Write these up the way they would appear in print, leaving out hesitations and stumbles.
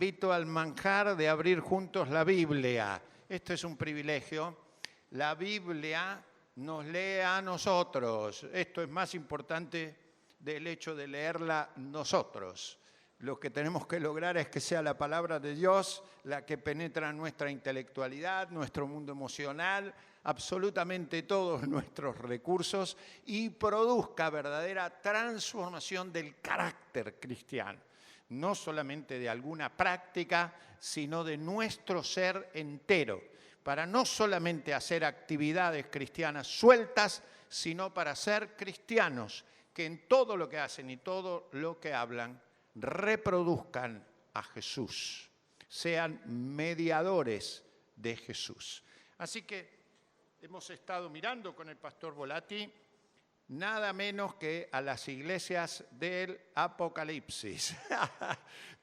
invito al manjar de abrir juntos la Biblia. Esto es un privilegio. La Biblia nos lee a nosotros. Esto es más importante del hecho de leerla nosotros. Lo que tenemos que lograr es que sea la palabra de Dios la que penetra nuestra intelectualidad, nuestro mundo emocional, absolutamente todos nuestros recursos y produzca verdadera transformación del carácter cristiano. No solamente de alguna práctica, sino de nuestro ser entero, para no solamente hacer actividades cristianas sueltas, sino para ser cristianos que en todo lo que hacen y todo lo que hablan reproduzcan a Jesús, sean mediadores de Jesús. Así que hemos estado mirando con el pastor Volati nada menos que a las iglesias del Apocalipsis,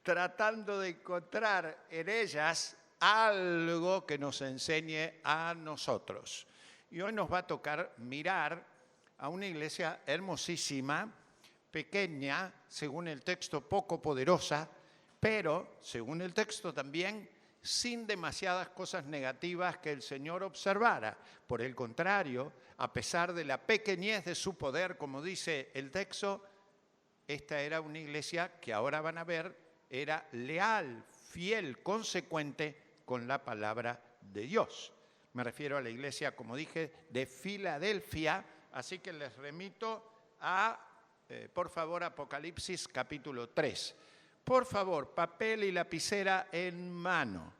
tratando de encontrar en ellas algo que nos enseñe a nosotros. Y hoy nos va a tocar mirar a una iglesia hermosísima, pequeña, según el texto poco poderosa, pero, según el texto también, sin demasiadas cosas negativas que el Señor observara. Por el contrario, a pesar de la pequeñez de su poder, como dice el texto, esta era una iglesia que ahora van a ver, era leal, fiel, consecuente con la palabra de Dios. Me refiero a la iglesia, como dije, de Filadelfia, así que les remito a, por favor, Apocalipsis capítulo 3. Por favor, papel y lapicera en mano.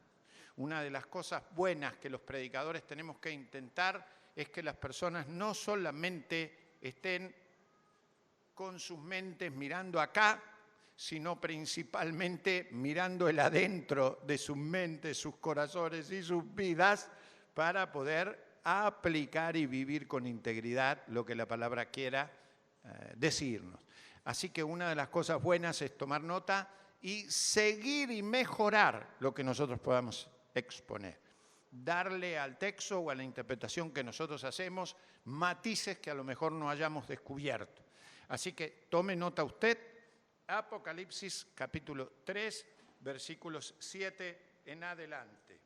Una de las cosas buenas que los predicadores tenemos que intentar es que las personas no solamente estén con sus mentes mirando acá, sino principalmente mirando el adentro de sus mentes, sus corazones y sus vidas para poder aplicar y vivir con integridad lo que la palabra quiera decirnos. Así que una de las cosas buenas es tomar nota y seguir y mejorar lo que nosotros podamos exponer. Darle al texto o a la interpretación que nosotros hacemos matices que a lo mejor no hayamos descubierto. Así que tome nota usted, Apocalipsis capítulo 3, versículos 7 en adelante.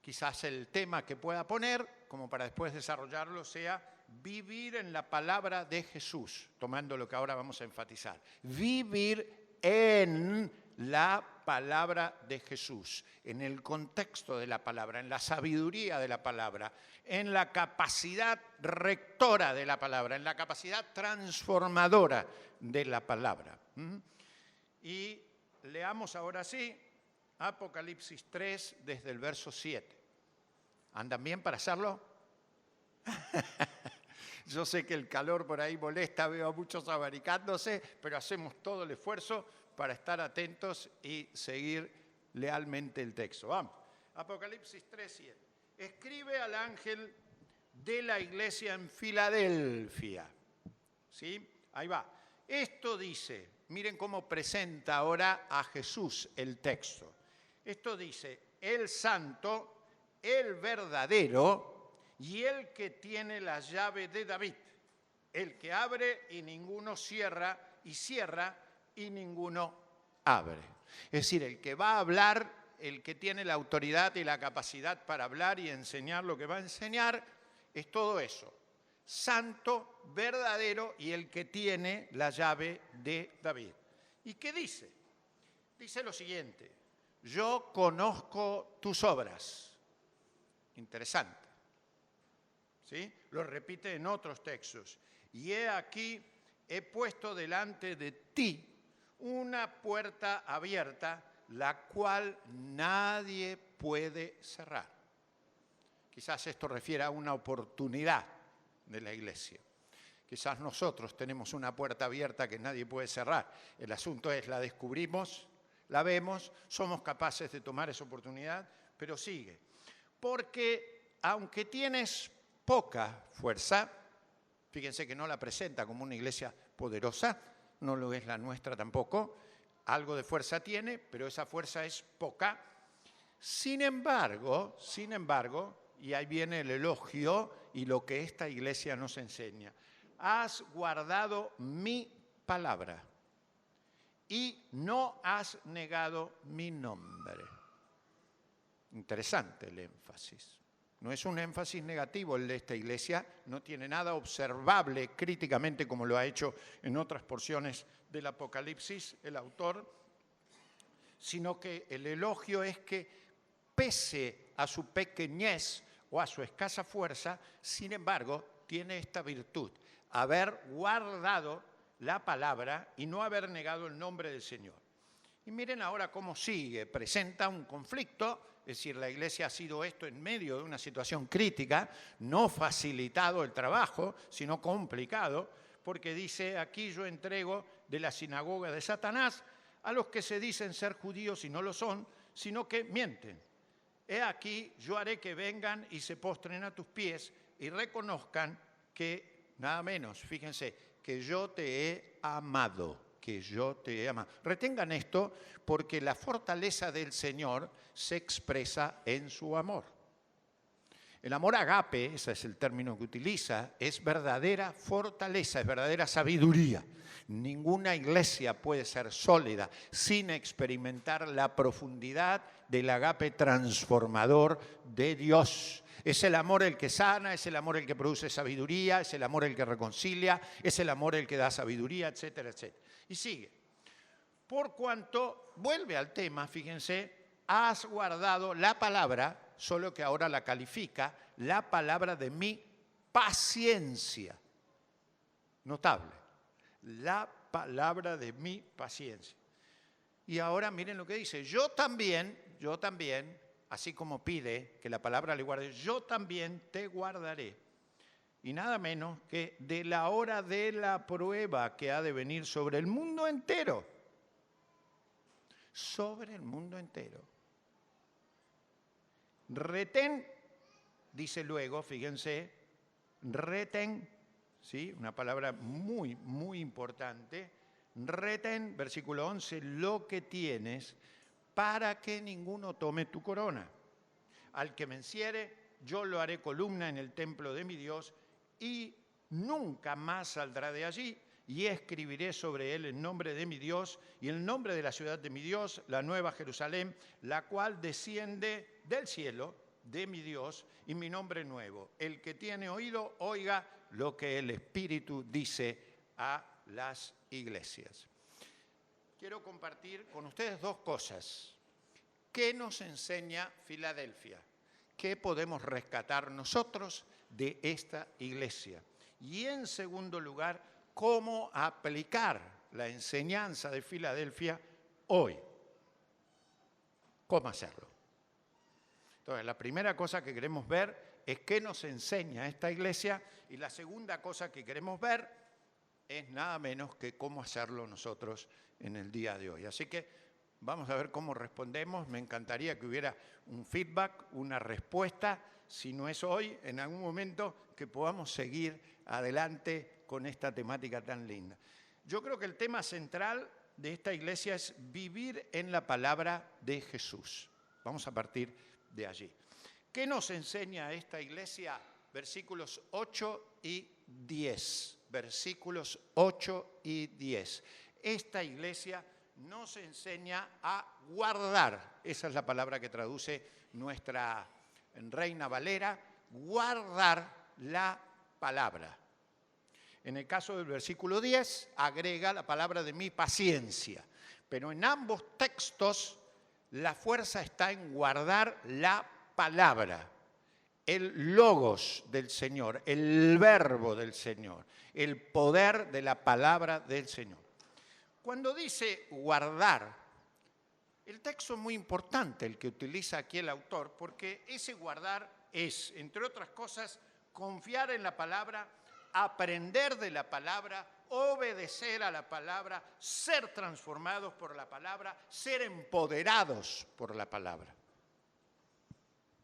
Quizás el tema que pueda poner, como para después desarrollarlo, sea vivir en la palabra de Jesús, tomando lo que ahora vamos a enfatizar. Vivir en la palabra de Jesús, en el contexto de la palabra, en la sabiduría de la palabra, en la capacidad rectora de la palabra, en la capacidad transformadora de la palabra. Y leamos ahora sí Apocalipsis 3 desde el verso 7. ¿Andan bien para hacerlo? Yo sé que el calor por ahí molesta, veo a muchos abaricándose, pero hacemos todo el esfuerzo para estar atentos y seguir lealmente el texto. Vamos, Apocalipsis 3:7. Escribe al ángel de la iglesia en Filadelfia. ¿Sí? Ahí va. Esto dice, miren cómo presenta ahora a Jesús el texto. Esto dice, el santo, el verdadero y el que tiene la llave de David, el que abre y ninguno cierra, y cierra y ninguno abre. Es decir, el que va a hablar, el que tiene la autoridad y la capacidad para hablar y enseñar lo que va a enseñar, es todo eso. Santo, verdadero y el que tiene la llave de David. ¿Y qué dice? Dice lo siguiente, yo conozco tus obras. Interesante. ¿Sí? Lo repite en otros textos. Y he aquí, he puesto delante de ti una puerta abierta, la cual nadie puede cerrar. Quizás esto refiere a una oportunidad de la iglesia. Quizás nosotros tenemos una puerta abierta que nadie puede cerrar. El asunto es, la descubrimos, la vemos, somos capaces de tomar esa oportunidad, pero sigue. Porque aunque tienes poca fuerza, fíjense que no la presenta como una iglesia poderosa, no lo es la nuestra tampoco, algo de fuerza tiene, pero esa fuerza es poca. Sin embargo, y ahí viene el elogio y lo que esta iglesia nos enseña, has guardado mi palabra y no has negado mi nombre. Interesante el énfasis. No es un énfasis negativo el de esta iglesia, no tiene nada observable críticamente como lo ha hecho en otras porciones del Apocalipsis el autor, sino que el elogio es que pese a su pequeñez o a su escasa fuerza, sin embargo, tiene esta virtud, haber guardado la palabra y no haber negado el nombre del Señor. Y miren ahora cómo sigue, presenta un conflicto, es decir, la iglesia ha sido esto en medio de una situación crítica, no facilitado el trabajo, sino complicado, porque dice, aquí yo entrego de la sinagoga de Satanás a los que se dicen ser judíos y no lo son, sino que mienten. He aquí, yo haré que vengan y se postren a tus pies y reconozcan que, nada menos, fíjense, que yo te he amado. Que yo te he amado. Retengan esto porque la fortaleza del Señor se expresa en su amor. El amor agape, ese es el término que utiliza, es verdadera fortaleza, es verdadera sabiduría. Ninguna iglesia puede ser sólida sin experimentar la profundidad del agape transformador de Dios. Es el amor el que sana, es el amor el que produce sabiduría, es el amor el que reconcilia, es el amor el que da sabiduría, etcétera, etcétera. Y sigue. Por cuanto, vuelve al tema, fíjense, has guardado la palabra, solo que ahora la califica, la palabra de mi paciencia. Notable. La palabra de mi paciencia. Y ahora miren lo que dice. Yo también, así como pide que la palabra le guarde, yo también te guardaré. Y nada menos que de la hora de la prueba que ha de venir sobre el mundo entero. Sobre el mundo entero. Retén, dice luego, fíjense, retén, ¿sí? Una palabra muy, muy importante. Retén, versículo 11, lo que tienes para que ninguno tome tu corona. Al que venciere, yo lo haré columna en el templo de mi Dios y nunca más saldrá de allí, y escribiré sobre él el nombre de mi Dios y el nombre de la ciudad de mi Dios, la nueva Jerusalén, la cual desciende del cielo de mi Dios, y mi nombre nuevo. El que tiene oído, oiga lo que el Espíritu dice a las iglesias. Quiero compartir con ustedes dos cosas. ¿Qué nos enseña Filadelfia? ¿Qué podemos rescatar nosotros de esta iglesia? Y en segundo lugar, ¿cómo aplicar la enseñanza de Filadelfia hoy? ¿Cómo hacerlo? Entonces, la primera cosa que queremos ver es qué nos enseña esta iglesia, y la segunda cosa que queremos ver es nada menos que cómo hacerlo nosotros en el día de hoy. Así que vamos a ver cómo respondemos. Me encantaría que hubiera un feedback, una respuesta, si no es hoy, en algún momento que podamos seguir adelante con esta temática tan linda. Yo creo que el tema central de esta iglesia es vivir en la palabra de Jesús. Vamos a partir de allí. ¿Qué nos enseña esta iglesia? Versículos 8 y 10. Versículos 8 y 10. Esta iglesia nos enseña a guardar. Esa es la palabra que traduce nuestra Reina Valera. Guardar la palabra. En el caso del versículo 10, agrega la palabra de mi paciencia. Pero en ambos textos, la fuerza está en guardar la palabra, el logos del Señor, el verbo del Señor, el poder de la palabra del Señor. Cuando dice guardar, el texto es muy importante el que utiliza aquí el autor, porque ese guardar es, entre otras cosas, confiar en la palabra, aprender de la palabra, obedecer a la palabra, ser transformados por la palabra, ser empoderados por la palabra.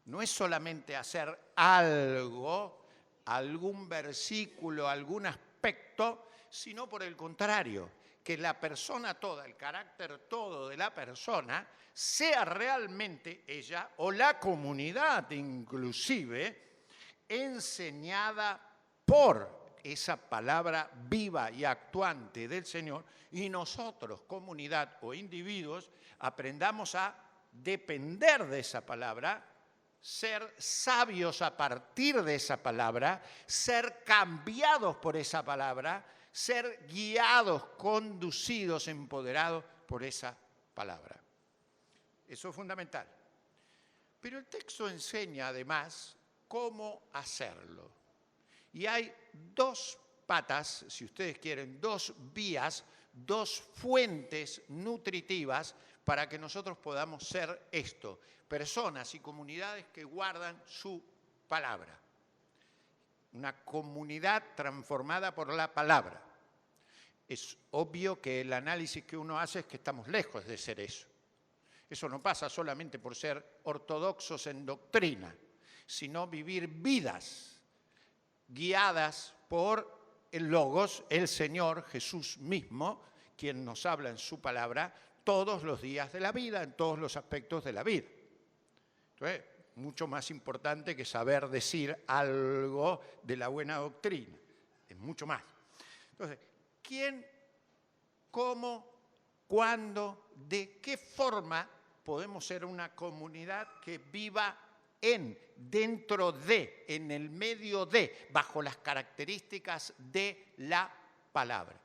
No es solamente hacer algo, algún versículo, algún aspecto, sino por el contrario, que la persona toda, el carácter todo de la persona, sea realmente ella o la comunidad inclusive enseñada por esa palabra viva y actuante del Señor, y nosotros, comunidad o individuos, aprendamos a depender de esa palabra, ser sabios a partir de esa palabra, ser cambiados por esa palabra, ser guiados, conducidos, empoderados por esa palabra. Eso es fundamental. Pero el texto enseña además cómo hacerlo. Y hay dos patas, si ustedes quieren, dos vías, dos fuentes nutritivas para que nosotros podamos ser esto, personas y comunidades que guardan su palabra. Una comunidad transformada por la palabra. Es obvio que el análisis que uno hace es que estamos lejos de ser eso. Eso no pasa solamente por ser ortodoxos en doctrina, sino vivir vidas guiadas por el Logos, el Señor Jesús mismo, quien nos habla en su palabra todos los días de la vida, en todos los aspectos de la vida. Entonces, mucho más importante que saber decir algo de la buena doctrina. Es mucho más. Entonces, ¿quién, cómo, cuándo, de qué forma podemos ser una comunidad que viva dentro de, en el medio de, bajo las características de la palabra?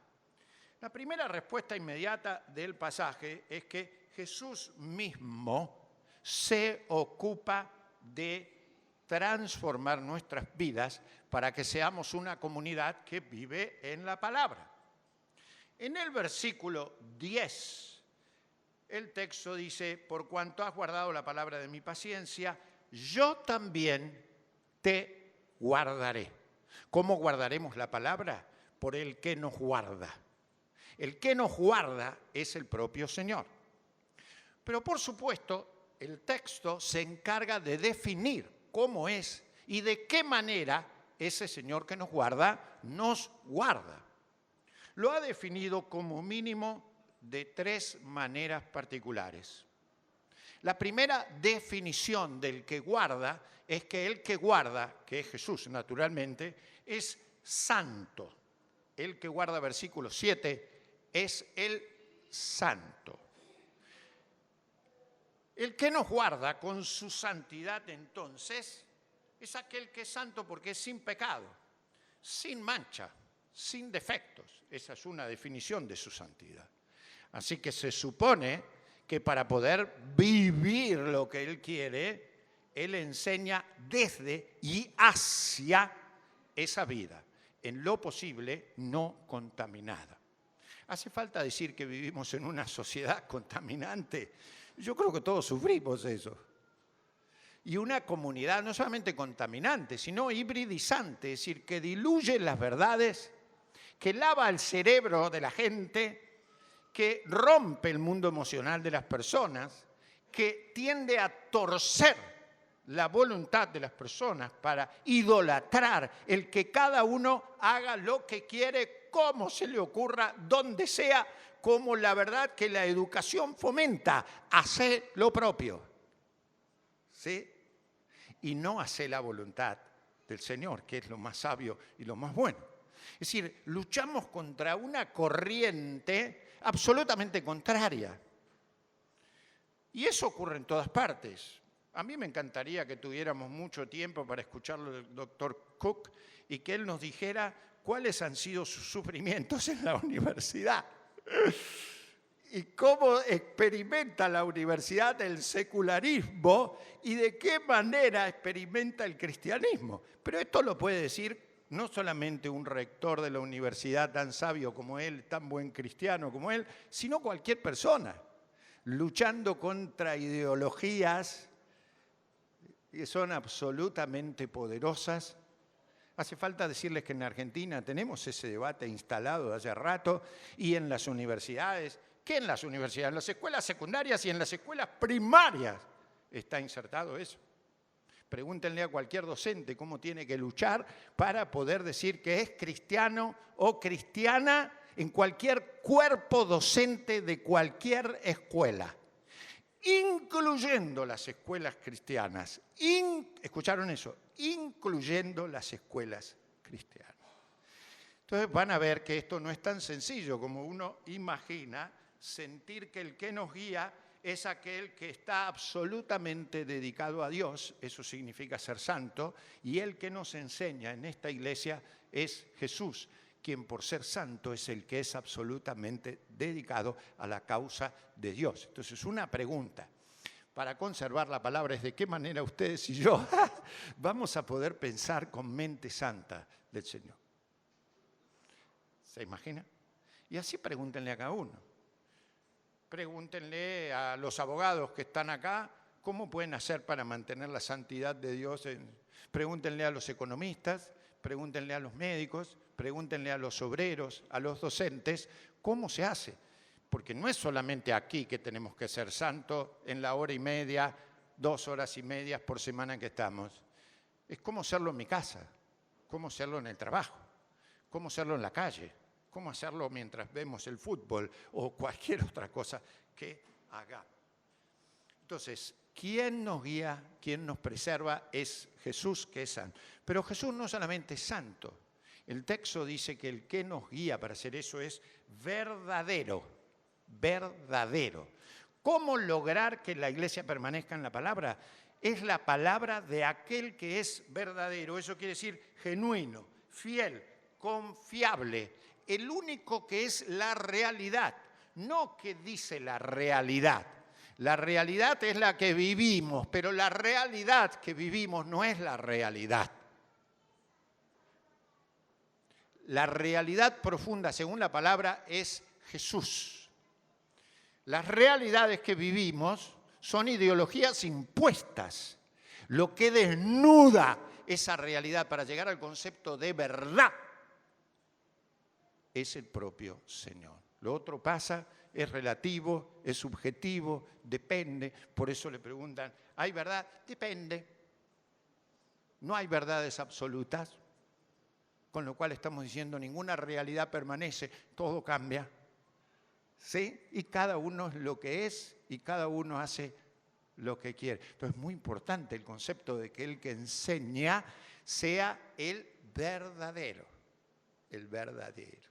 La primera respuesta inmediata del pasaje es que Jesús mismo se ocupa de transformar nuestras vidas para que seamos una comunidad que vive en la palabra. En el versículo 10, el texto dice: por cuanto has guardado la palabra de mi paciencia, yo también te guardaré. ¿Cómo guardaremos la palabra? Por el que nos guarda. El que nos guarda es el propio Señor. Pero por supuesto, el texto se encarga de definir cómo es y de qué manera ese Señor que nos guarda. Lo ha definido como mínimo de 3 maneras particulares. La primera definición del que guarda es que el que guarda, que es Jesús naturalmente, es santo. El que guarda, versículo 7, es el santo. El que nos guarda con su santidad, entonces, es aquel que es santo porque es sin pecado, sin mancha, sin defectos. Esa es una definición de su santidad. Así que se supone que para poder vivir lo que Él quiere, Él enseña desde y hacia esa vida, en lo posible no contaminada. ¿Hace falta decir que vivimos en una sociedad contaminante? Yo creo que todos sufrimos eso. Y una comunidad no solamente contaminante, sino hibridizante, es decir, que diluye las verdades, que lava el cerebro de la gente, que rompe el mundo emocional de las personas, que tiende a torcer la voluntad de las personas para idolatrar el que cada uno haga lo que quiere, como se le ocurra, donde sea, como la verdad que la educación fomenta, hacer lo propio, ¿sí? Y no hacer la voluntad del Señor, que es lo más sabio y lo más bueno. Es decir, luchamos contra una corriente absolutamente contraria. Y eso ocurre en todas partes. A mí me encantaría que tuviéramos mucho tiempo para escucharlo del doctor Cook y que él nos dijera cuáles han sido sus sufrimientos en la universidad y cómo experimenta la universidad el secularismo y de qué manera experimenta el cristianismo. Pero esto lo puede decir no solamente un rector de la universidad tan sabio como él, tan buen cristiano como él, sino cualquier persona, luchando contra ideologías que son absolutamente poderosas. Hace falta decirles que en Argentina tenemos ese debate instalado hace rato, y en las universidades, ¿qué en las universidades? En las escuelas secundarias y en las escuelas primarias está insertado eso. Pregúntenle a cualquier docente cómo tiene que luchar para poder decir que es cristiano o cristiana en cualquier cuerpo docente de cualquier escuela, incluyendo las escuelas cristianas. ¿Escucharon eso? Incluyendo las escuelas cristianas. Entonces van a ver que esto no es tan sencillo como uno imagina, sentir que el que nos guía es aquel que está absolutamente dedicado a Dios, eso significa ser santo, y el que nos enseña en esta iglesia es Jesús, quien por ser santo es el que es absolutamente dedicado a la causa de Dios. Entonces, una pregunta para conservar la palabra es: ¿de qué manera ustedes y yo vamos a poder pensar con mente santa del Señor? ¿Se imagina? Y así pregúntenle a cada uno. Pregúntenle a los abogados que están acá cómo pueden hacer para mantener la santidad de Dios. Pregúntenle a los economistas, pregúntenle a los médicos, pregúntenle a los obreros, a los docentes, cómo se hace. Porque no es solamente aquí que tenemos que ser santos en la hora y media, 2 horas y media por semana que estamos. Es cómo hacerlo en mi casa, cómo hacerlo en el trabajo, cómo hacerlo en la calle, cómo hacerlo mientras vemos el fútbol o cualquier otra cosa que haga. Entonces, ¿quién nos guía, quién nos preserva? Es Jesús, que es santo. Pero Jesús no solamente es santo. El texto dice que el que nos guía para hacer eso es verdadero, verdadero. ¿Cómo lograr que la iglesia permanezca en la palabra? Es la palabra de aquel que es verdadero. Eso quiere decir genuino, fiel, confiable. El único que es la realidad, no que dice la realidad. La realidad es la que vivimos, pero la realidad que vivimos no es la realidad. La realidad profunda, según la palabra, es Jesús. Las realidades que vivimos son ideologías impuestas, lo que desnuda esa realidad para llegar al concepto de verdad es el propio Señor. Lo otro pasa, es relativo, es subjetivo, depende. Por eso le preguntan, ¿hay verdad? Depende. No hay verdades absolutas, con lo cual estamos diciendo ninguna realidad permanece, todo cambia. ¿Sí? Y cada uno es lo que es y cada uno hace lo que quiere. Entonces es muy importante el concepto de que el que enseña sea el verdadero, el verdadero.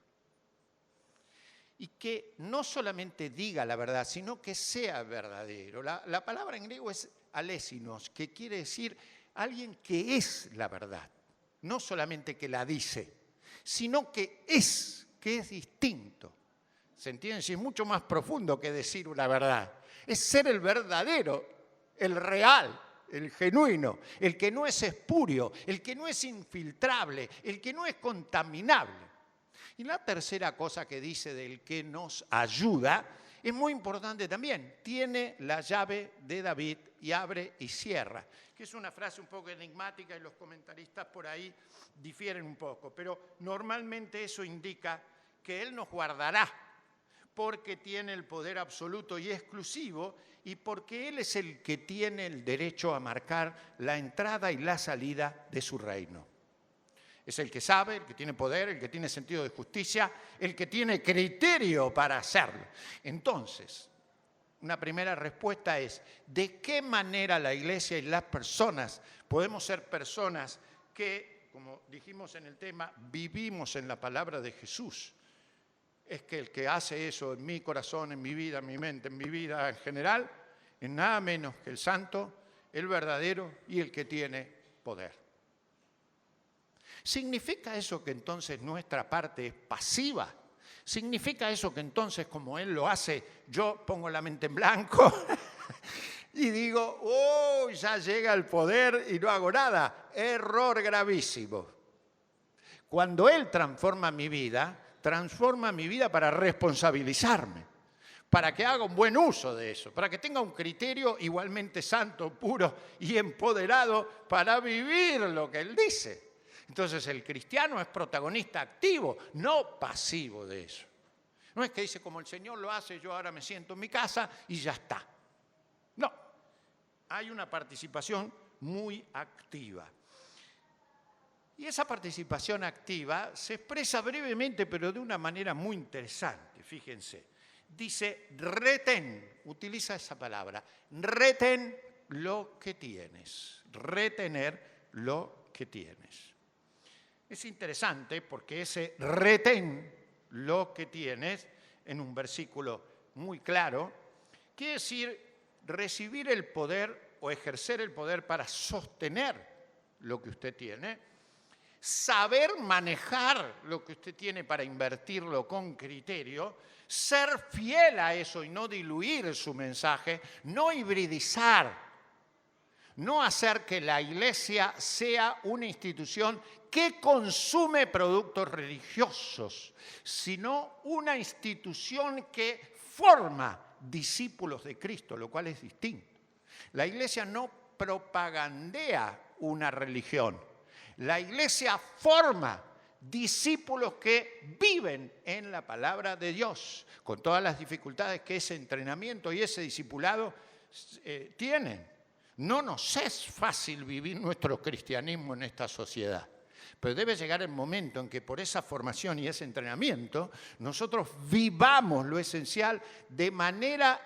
Y que no solamente diga la verdad, sino que sea verdadero. La palabra en griego es alésinos, que quiere decir alguien que es la verdad. No solamente que la dice, sino que es distinto. ¿Se entiende? Si es mucho más profundo que decir una verdad. Es ser el verdadero, el real, el genuino, el que no es espurio, el que no es infiltrable, el que no es contaminable. Y la tercera cosa que dice del que nos ayuda es muy importante también. Tiene la llave de David y abre y cierra, que es una frase un poco enigmática y los comentaristas por ahí difieren un poco, pero normalmente eso indica que Él nos guardará porque tiene el poder absoluto y exclusivo y porque Él es el que tiene el derecho a marcar la entrada y la salida de su reino. Es el que sabe, el que tiene poder, el que tiene sentido de justicia, el que tiene criterio para hacerlo. Entonces, una primera respuesta es, ¿de qué manera la iglesia y las personas podemos ser personas que, como dijimos en el tema, vivimos en la palabra de Jesús? Es que el que hace eso en mi corazón, en mi vida, en mi mente, en mi vida en general, es nada menos que el santo, el verdadero y el que tiene poder. ¿Significa eso que entonces nuestra parte es pasiva? ¿Significa eso que entonces, como Él lo hace, yo pongo la mente en blanco y digo, oh, ya llega el poder y no hago nada? Error gravísimo. Cuando Él transforma mi vida para responsabilizarme, para que haga un buen uso de eso, para que tenga un criterio igualmente santo, puro y empoderado para vivir lo que Él dice. Entonces el cristiano es protagonista activo, no pasivo de eso. No es que dice, como el Señor lo hace, yo ahora me siento en mi casa y ya está. No, hay una participación muy activa. Y esa participación activa se expresa brevemente, pero de una manera muy interesante, fíjense. Dice, retén, utiliza esa palabra, retén lo que tienes, retener lo que tienes. Es interesante porque ese retén lo que tienes en un versículo muy claro, quiere decir recibir el poder o ejercer el poder para sostener lo que usted tiene, saber manejar lo que usted tiene para invertirlo con criterio, ser fiel a eso y no diluir su mensaje, no hibridizar, no hacer que la iglesia sea una institución que consume productos religiosos, sino una institución que forma discípulos de Cristo, lo cual es distinto. La iglesia no propagandea una religión. La iglesia forma discípulos que viven en la palabra de Dios, con todas las dificultades que ese entrenamiento y ese discipulado tienen. No nos es fácil vivir nuestro cristianismo en esta sociedad, pero debe llegar el momento en que por esa formación y ese entrenamiento nosotros vivamos lo esencial de manera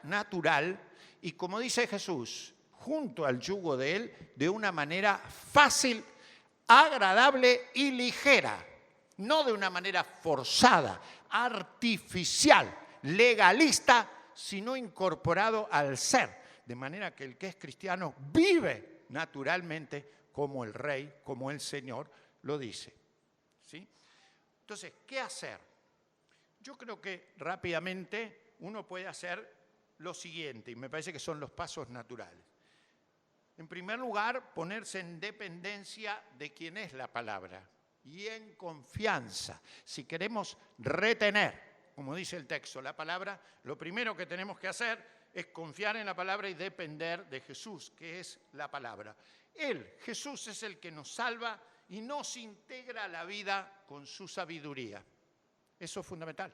natural y, como dice Jesús, junto al yugo de Él, de una manera fácil, agradable y ligera, no de una manera forzada, artificial, legalista, sino incorporado al ser. De manera que el que es cristiano vive naturalmente como el Rey, como el Señor lo dice. ¿Sí? Entonces, ¿qué hacer? Yo creo que rápidamente uno puede hacer lo siguiente, y me parece que son los pasos naturales. En primer lugar, ponerse en dependencia de quién es la palabra y en confianza. Si queremos retener, como dice el texto, la palabra, lo primero que tenemos que hacer es confiar en la palabra y depender de Jesús, que es la palabra. Él, Jesús, es el que nos salva y nos integra a la vida con su sabiduría. Eso es fundamental.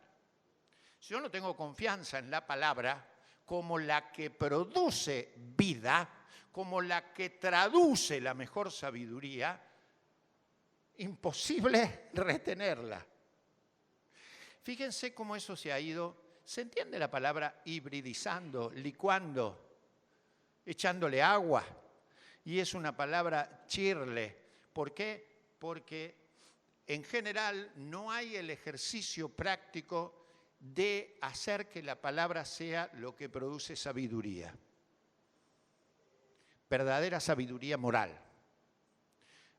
Si yo no tengo confianza en la palabra como la que produce vida, como la que traduce la mejor sabiduría, imposible retenerla. Fíjense cómo eso se ha ido. ¿Se entiende la palabra hibridizando, licuando, echándole agua? Y es una palabra chirle. ¿Por qué? Porque en general no hay el ejercicio práctico de hacer que la palabra sea lo que produce sabiduría. Verdadera sabiduría moral.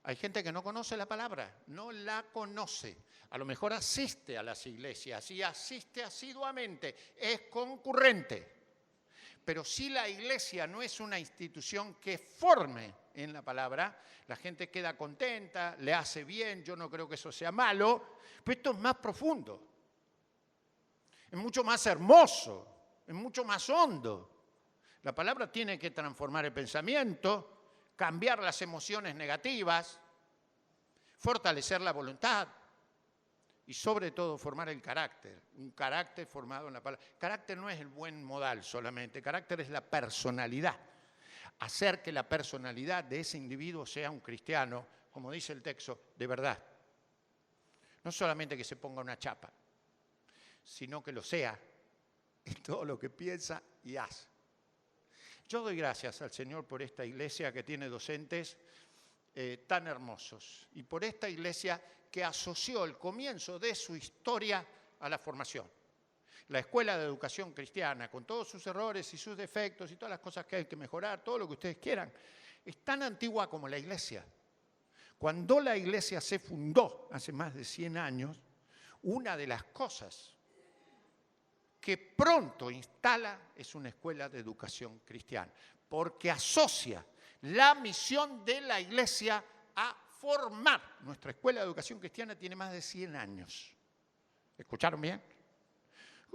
Hay gente que no conoce la palabra, no la conoce. A lo mejor asiste a las iglesias y asiste asiduamente, es concurrente. Pero si la iglesia no es una institución que forme en la palabra, la gente queda contenta, le hace bien, yo no creo que eso sea malo, pero esto es más profundo, es mucho más hermoso, es mucho más hondo. La palabra tiene que transformar el pensamiento, cambiar las emociones negativas, fortalecer la voluntad y sobre todo formar el carácter, un carácter formado en la palabra. Carácter no es el buen modal solamente, carácter es la personalidad. Hacer que la personalidad de ese individuo sea un cristiano, como dice el texto, de verdad. No solamente que se ponga una chapa, sino que lo sea en todo lo que piensa y hace. Yo doy gracias al Señor por esta iglesia que tiene docentes tan hermosos y por esta iglesia que asoció el comienzo de su historia a la formación. La Escuela de Educación Cristiana, con todos sus errores y sus defectos y todas las cosas que hay que mejorar, todo lo que ustedes quieran, es tan antigua como la iglesia. Cuando la iglesia se fundó hace más de 100 años, una de las cosas que pronto instala es una escuela de educación cristiana, porque asocia la misión de la iglesia a formar. Nuestra escuela de educación cristiana tiene más de 100 años. ¿Escucharon bien?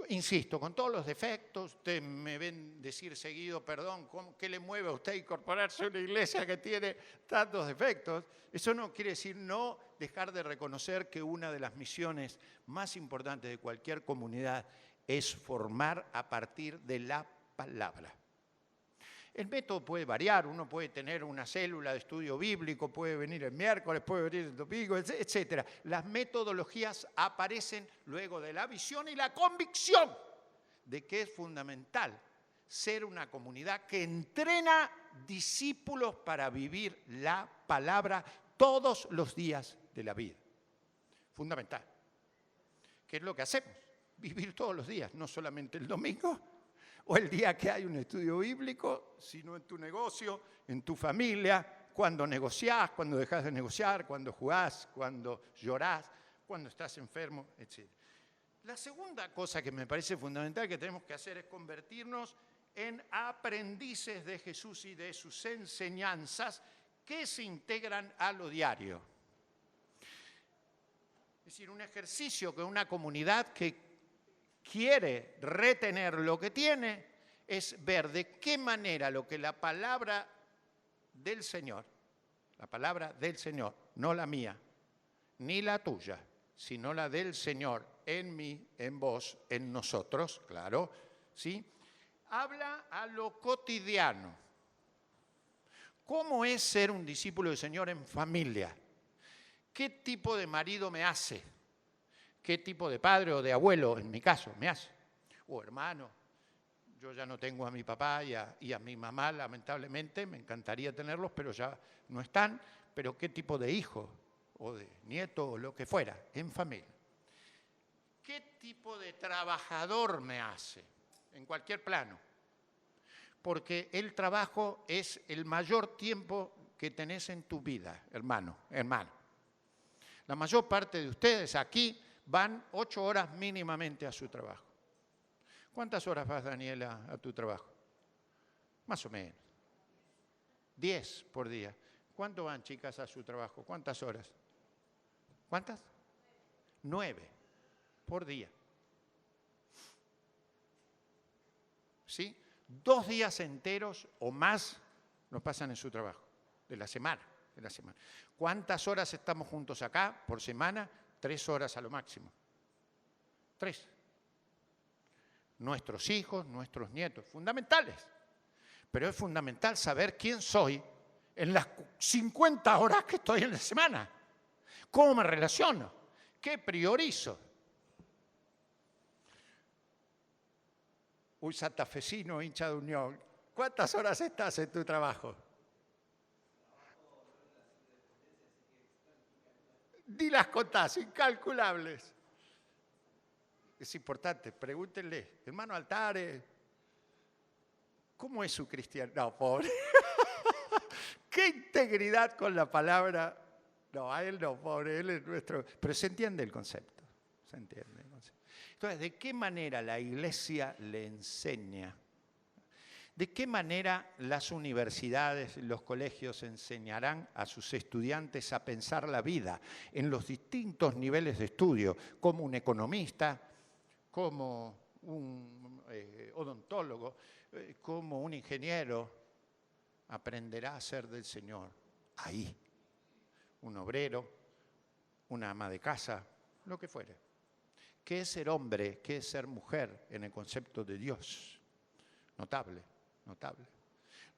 Insisto, con todos los defectos, ustedes me ven decir seguido, perdón, ¿qué le mueve a usted incorporarse a una iglesia que tiene tantos defectos? Eso no quiere decir no dejar de reconocer que una de las misiones más importantes de cualquier comunidad es formar a partir de la palabra. El método puede variar, uno puede tener una célula de estudio bíblico, puede venir el miércoles, puede venir el domingo, etc. Las metodologías aparecen luego de la visión y la convicción de que es fundamental ser una comunidad que entrena discípulos para vivir la palabra todos los días de la vida. Fundamental. ¿Qué es lo que hacemos? Vivir todos los días, no solamente el domingo o el día que hay un estudio bíblico, sino en tu negocio, en tu familia, cuando negociás, cuando dejás de negociar, cuando jugás, cuando llorás, cuando estás enfermo, etc. La segunda cosa que me parece fundamental que tenemos que hacer es convertirnos en aprendices de Jesús y de sus enseñanzas que se integran a lo diario. Es decir, un ejercicio que una comunidad que quiere retener lo que tiene es ver de qué manera lo que la palabra del Señor, no la mía, ni la tuya, sino la del Señor, en mí, en vos, en nosotros, claro, ¿sí? Habla a lo cotidiano. ¿Cómo es ser un discípulo del Señor en familia? ¿Qué tipo de marido me hace? ¿Qué tipo de padre o de abuelo, en mi caso, me hace? O hermano. Yo ya no tengo a mi papá y a mi mamá, lamentablemente, me encantaría tenerlos, pero ya no están. Pero ¿qué tipo de hijo o de nieto o lo que fuera, en familia? ¿Qué tipo de trabajador me hace? En cualquier plano. Porque el trabajo es el mayor tiempo que tenés en tu vida, hermano. La mayor parte de ustedes aquí van 8 horas mínimamente a su trabajo. ¿Cuántas horas vas, Daniela, a tu trabajo? Más o menos. 10 por día. ¿Cuánto van, chicas, a su trabajo? ¿Cuántas horas? ¿Cuántas? 9 por día. ¿Sí? 2 días enteros o más nos pasan en su trabajo, de la semana. ¿Cuántas horas estamos juntos acá por semana? 3 horas a lo máximo. 3. Nuestros hijos, nuestros nietos, fundamentales. Pero es fundamental saber quién soy en las 50 horas que estoy en la semana. ¿Cómo me relaciono? ¿Qué priorizo? Un santafesino, hincha de Unión. ¿Cuántas horas estás en tu trabajo? Ni las contás, incalculables. Es importante, pregúntenle, hermano Altare, ¿cómo es su cristiano? No, pobre. ¿Qué integridad con la palabra? No, a él no, pobre, él es nuestro. Pero se entiende el concepto, se entiende el concepto. Entonces, ¿de qué manera la Iglesia le enseña? ¿De qué manera las universidades, los colegios enseñarán a sus estudiantes a pensar la vida en los distintos niveles de estudio, como un economista, como un odontólogo, como un ingeniero aprenderá a ser del Señor? Ahí, un obrero, una ama de casa, lo que fuere. ¿Qué es ser hombre? ¿Qué es ser mujer en el concepto de Dios? Notable.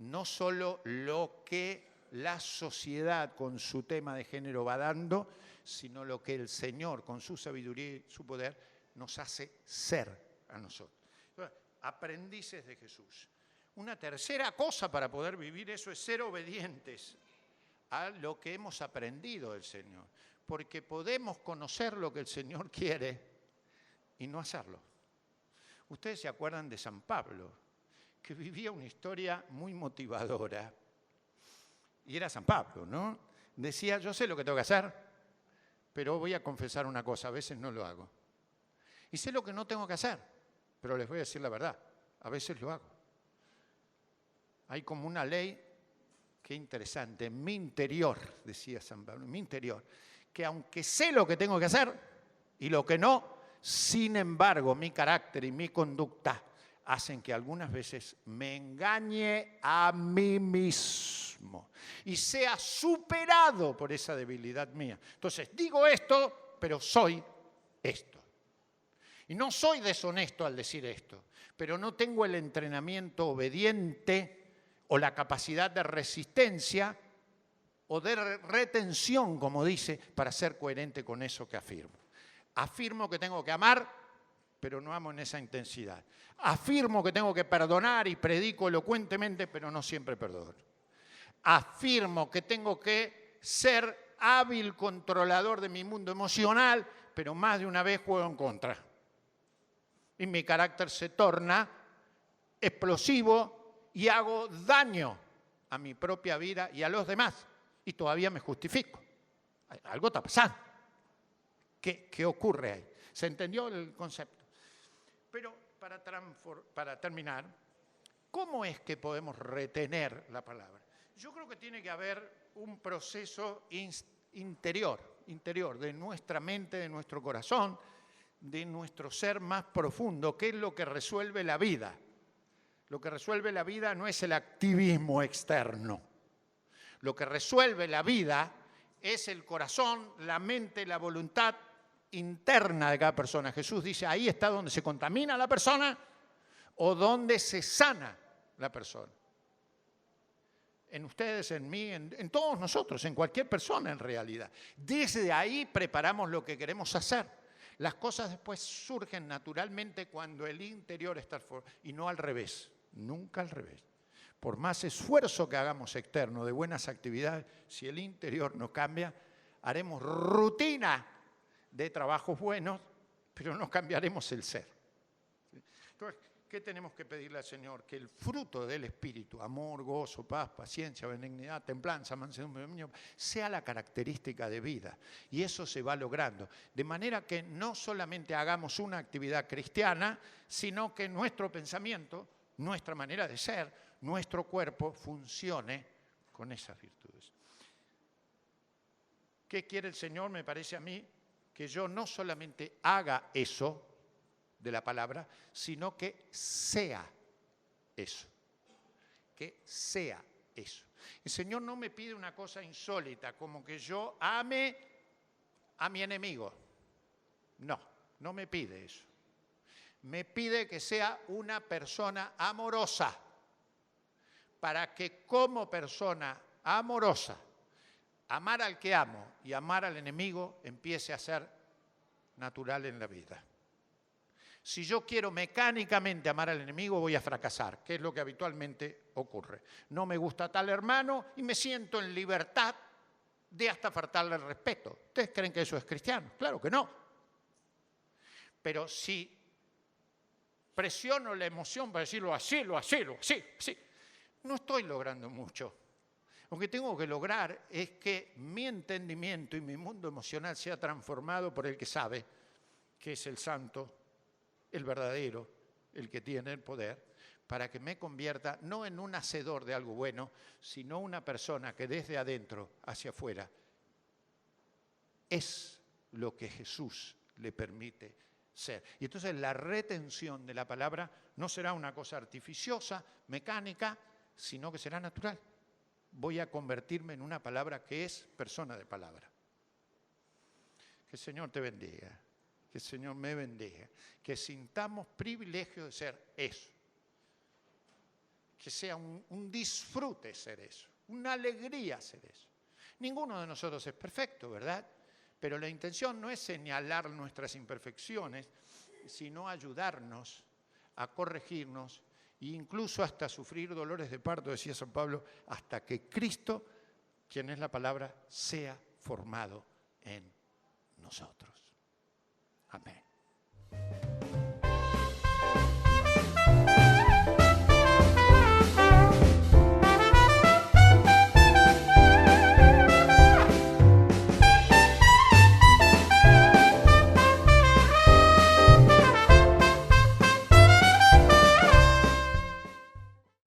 No solo lo que la sociedad con su tema de género va dando, sino lo que el Señor con su sabiduría y su poder nos hace ser a nosotros. Aprendices de Jesús. Una tercera cosa para poder vivir eso es ser obedientes a lo que hemos aprendido del Señor. Porque podemos conocer lo que el Señor quiere y no hacerlo. Ustedes se acuerdan de San Pablo, que vivía una historia muy motivadora. Y era San Pablo, ¿no? Decía, yo sé lo que tengo que hacer, pero voy a confesar una cosa, a veces no lo hago. Y sé lo que no tengo que hacer, pero les voy a decir la verdad, a veces lo hago. Hay como una ley, qué interesante, en mi interior, decía San Pablo, en mi interior, que aunque sé lo que tengo que hacer y lo que no, sin embargo, mi carácter y mi conducta hacen que algunas veces me engañe a mí mismo y sea superado por esa debilidad mía. Entonces, digo esto, pero soy esto. Y no soy deshonesto al decir esto, pero no tengo el entrenamiento obediente o la capacidad de resistencia o de retención, como dice, para ser coherente con eso que afirmo. Afirmo que tengo que amar, pero no amo en esa intensidad. Afirmo que tengo que perdonar y predico elocuentemente, pero no siempre perdono. Afirmo que tengo que ser hábil controlador de mi mundo emocional, pero más de una vez juego en contra. Y mi carácter se torna explosivo y hago daño a mi propia vida y a los demás. Y todavía me justifico. Algo está pasando. ¿Qué ocurre ahí? ¿Se entendió el concepto? Pero para terminar, ¿cómo es que podemos retener la palabra? Yo creo que tiene que haber un proceso interior de nuestra mente, de nuestro corazón, de nuestro ser más profundo, que es lo que resuelve la vida. Lo que resuelve la vida no es el activismo externo. Lo que resuelve la vida es el corazón, la mente, la voluntad interna de cada persona. Jesús dice, ahí está donde se contamina la persona o donde se sana la persona. En ustedes, en mí, en todos nosotros, en cualquier persona en realidad. Desde ahí preparamos lo que queremos hacer. Las cosas después surgen naturalmente cuando el interior está fuerte y no al revés, nunca al revés. Por más esfuerzo que hagamos externo de buenas actividades, si el interior no cambia, haremos rutina de trabajos buenos, pero no cambiaremos el ser. Entonces, ¿qué tenemos que pedirle al Señor? Que el fruto del Espíritu, amor, gozo, paz, paciencia, benignidad, templanza, mansedumbre, dominio, sea la característica de vida. Y eso se va logrando. De manera que no solamente hagamos una actividad cristiana, sino que nuestro pensamiento, nuestra manera de ser, nuestro cuerpo funcione con esas virtudes. ¿Qué quiere el Señor? Me parece a mí que yo no solamente haga eso de la palabra, sino que sea eso. Que sea eso. El Señor no me pide una cosa insólita, como que yo ame a mi enemigo. No, no me pide eso. Me pide que sea una persona amorosa, para que como persona amorosa, amar al que amo y amar al enemigo empiece a ser natural en la vida. Si yo quiero mecánicamente amar al enemigo, voy a fracasar, que es lo que habitualmente ocurre. No me gusta tal hermano y me siento en libertad de hasta faltarle el respeto. ¿Ustedes creen que eso es cristiano? Claro que no. Pero si presiono la emoción para decirlo así, no estoy logrando mucho. Lo que tengo que lograr es que mi entendimiento y mi mundo emocional sea transformado por el que sabe que es el santo, el verdadero, el que tiene el poder, para que me convierta no en un hacedor de algo bueno, sino una persona que desde adentro hacia afuera es lo que Jesús le permite ser. Y entonces la retención de la palabra no será una cosa artificiosa, mecánica, sino que será natural. Voy a convertirme en una palabra que es persona de palabra. Que el Señor te bendiga, que el Señor me bendiga, que sintamos privilegio de ser eso, que sea un disfrute ser eso, una alegría ser eso. Ninguno de nosotros es perfecto, ¿verdad? Pero la intención no es señalar nuestras imperfecciones, sino ayudarnos a corregirnos e incluso hasta sufrir dolores de parto, decía San Pablo, hasta que Cristo, quien es la palabra, sea formado en nosotros. Amén.